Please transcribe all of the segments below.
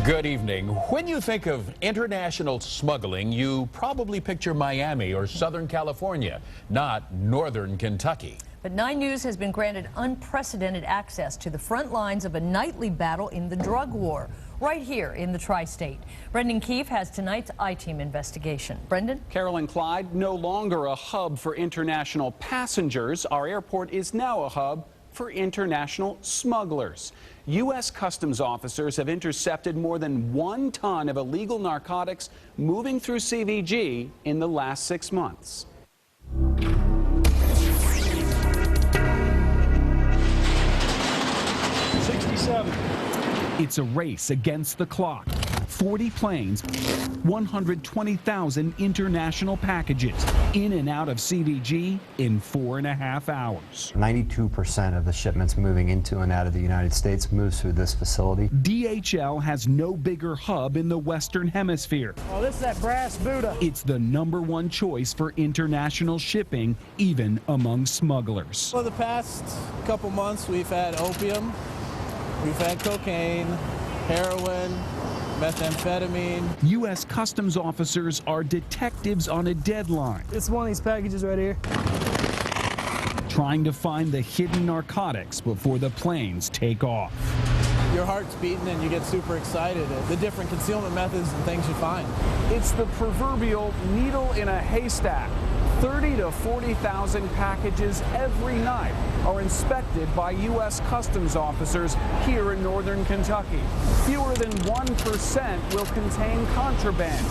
Good evening. When you think of international smuggling, you probably picture Miami or Southern California, not Northern Kentucky. But 9 News has been granted unprecedented access to the front lines of a nightly battle in the drug war, right here in the tri-state. Brendan Keefe has tonight's I-Team investigation. Brendan? Carol and Clyde, no longer a hub for international passengers. Our airport is now a hub for international smugglers. U.S. Customs officers have intercepted more than 1 ton of illegal narcotics moving through CVG in the last 6 months. It's a race against the clock. 40 planes, 120,000 international packages in and out of CVG in 4.5 hours. 92% of the shipments moving into and out of the United States moves through this facility. DHL has no bigger hub in the Western Hemisphere. Oh, this is that brass Buddha. It's the #1 choice for international shipping, even among smugglers. For the past couple months, we've had opium, we've had cocaine, heroin, methamphetamine. U.S. Customs officers are detectives on a deadline. It's one of these packages right here. Trying to find the hidden narcotics before the planes take off. Your heart's beating and you get super excited at the different concealment methods and things you find. It's the proverbial needle in a haystack. 30,000 to 40,000 packages every night are inspected by U.S. Customs officers here in northern Kentucky. Fewer than 1% will contain contraband,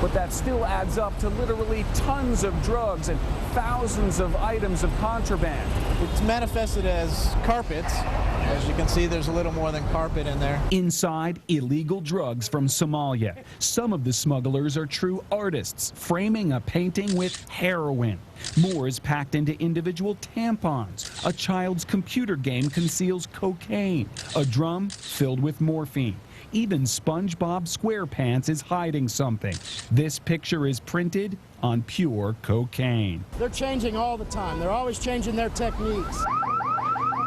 but that still adds up to literally tons of drugs and thousands of items of contraband. It's manifested as carpets. As you can see, there's a little more than carpet in there. Inside, illegal drugs from Somalia. Some of the smugglers are true artists, framing a painting with heroin. More is packed into individual tampons. A child's computer game conceals cocaine. A drum filled with morphine. Even SpongeBob SquarePants is hiding something. This picture is printed on pure cocaine. They're changing all the time. They're always changing their techniques.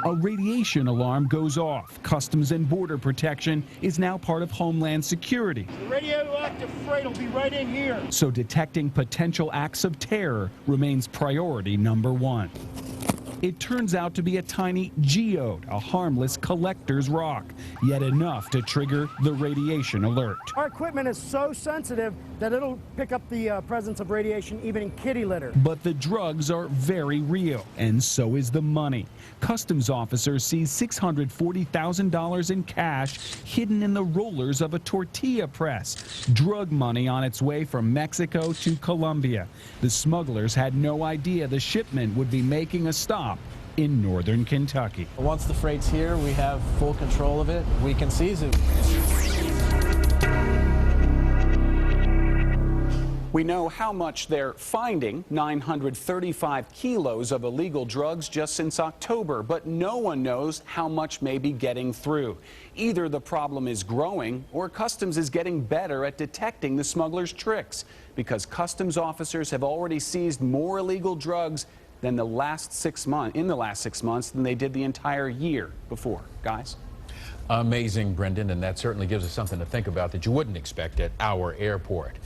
A radiation alarm goes off. Customs and Border Protection is now part of Homeland Security. The radioactive freight will be right in here. So detecting potential acts of terror remains priority #1. It turns out to be a tiny geode, a harmless collector's rock, yet enough to trigger the radiation alert. Our equipment is so sensitive that it'll pick up the presence of radiation even in kitty litter. But the drugs are very real, and so is the money. Customs officers seize $640,000 in cash hidden in the rollers of a tortilla press. Drug money on its way from Mexico to Colombia. The smugglers had no idea the shipment would be making a stop in northern Kentucky. Once the freight's here, we have full control of it. We can seize it. We know how much they're finding, 935 kilos of illegal drugs just since October, but no one knows how much may be getting through. Either the problem is growing or Customs is getting better at detecting the smugglers' tricks, because Customs officers have already seized more illegal drugs than in the last 6 months than they did the entire year before. Guys? Amazing, Brendan, and that certainly gives us something to think about that you wouldn't expect at our airport.